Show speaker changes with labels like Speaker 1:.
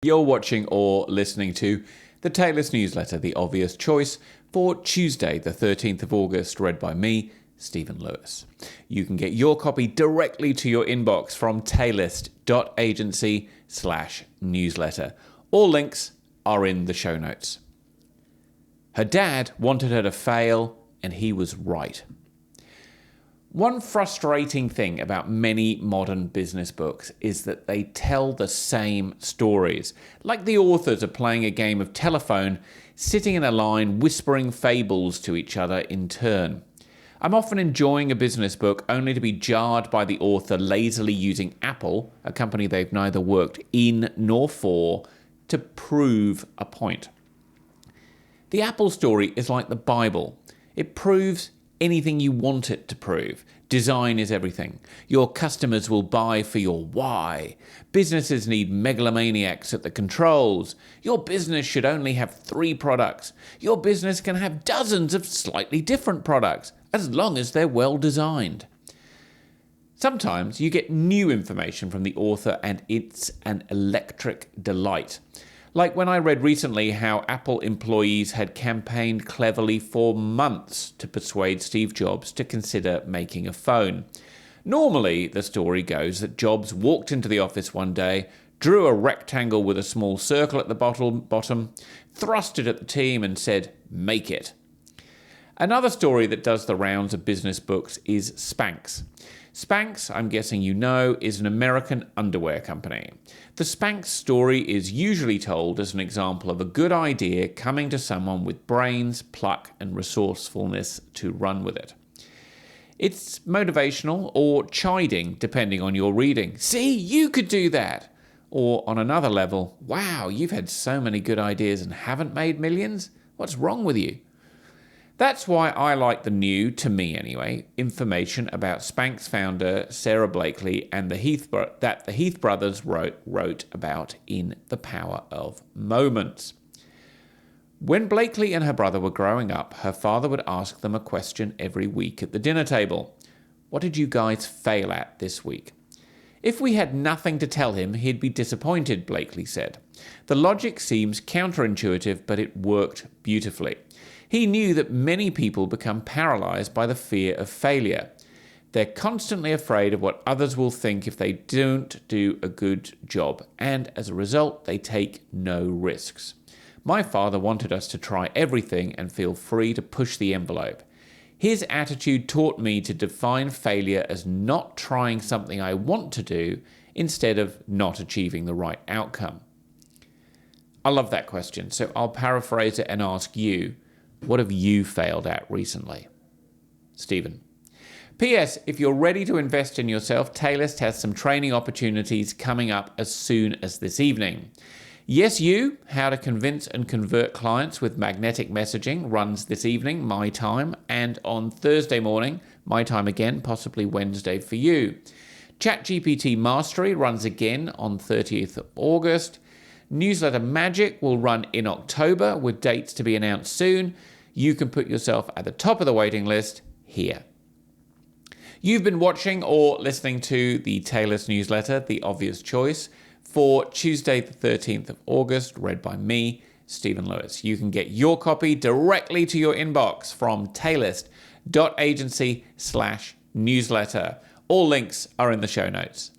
Speaker 1: You're watching or listening to the Taylor's newsletter, The Obvious Choice, for Tuesday, the 13th of August, read by me, Stephen Lewis. You can get your copy directly to your inbox from taylist.agency/newsletter. All links are in the show notes. Her dad wanted her to fail, and he was right. One frustrating thing about many modern business books is that they tell the same stories, like the authors are playing a game of telephone, sitting in a line whispering fables to each other in turn. I'm often enjoying a business book only to be jarred by the author lazily using Apple, a company they've neither worked in nor for, to prove a point. The Apple story is like the Bible. It proves anything you want it to prove. Design is everything. Your customers will buy for your why. Businesses need megalomaniacs at the controls. Your business should only have 3 products. Your business can have dozens of slightly different products, as long as they're well designed. Sometimes you get new information from the author and it's an electric delight. Like when I read recently how Apple employees had campaigned cleverly for months to persuade Steve Jobs to consider making a phone. Normally, the story goes that Jobs walked into the office one day, drew a rectangle with a small circle at the bottom, thrust it at the team and said, "Make it." Another story that does the rounds of business books is Spanx. Spanx, I'm guessing you know, is an American underwear company. The Spanx story is usually told as an example of a good idea coming to someone with brains, pluck, and resourcefulness to run with it. It's motivational or chiding, depending on your reading. See, you could do that. Or on another level, wow, you've had so many good ideas and haven't made millions? What's wrong with you? That's why I like the new, to me anyway, information about Spanx founder Sara Blakely and the Heath brothers wrote about in The Power of Moments. When Blakely and her brother were growing up, her father would ask them a question every week at the dinner table. What did you guys fail at this week? If we had nothing to tell him, he'd be disappointed, Blakely said. The logic seems counterintuitive, but it worked beautifully. He knew that many people become paralyzed by the fear of failure. They're constantly afraid of what others will think if they don't do a good job, and as a result, they take no risks. My father wanted us to try everything and feel free to push the envelope. His attitude taught me to define failure as not trying something I want to do instead of not achieving the right outcome. I love that question, so I'll paraphrase it and ask you, what have you failed at recently? Stephen. P.S. If you're ready to invest in yourself, Taylist has some training opportunities coming up as soon as this evening. Yes, You, How to Convince and Convert Clients with Magnetic Messaging runs this evening, my time, and on Thursday morning, my time again, possibly Wednesday for you. ChatGPT Mastery runs again on 30th of August. Newsletter Magic will run in October with dates to be announced soon. You can put yourself at the top of the waiting list here. You've been watching or listening to the Taylor's newsletter, The Obvious Choice, for Tuesday the 13th of August, read by me, Stephen Lewis. You can get your copy directly to your inbox from taylist.agency/newsletter. All links are in the show notes.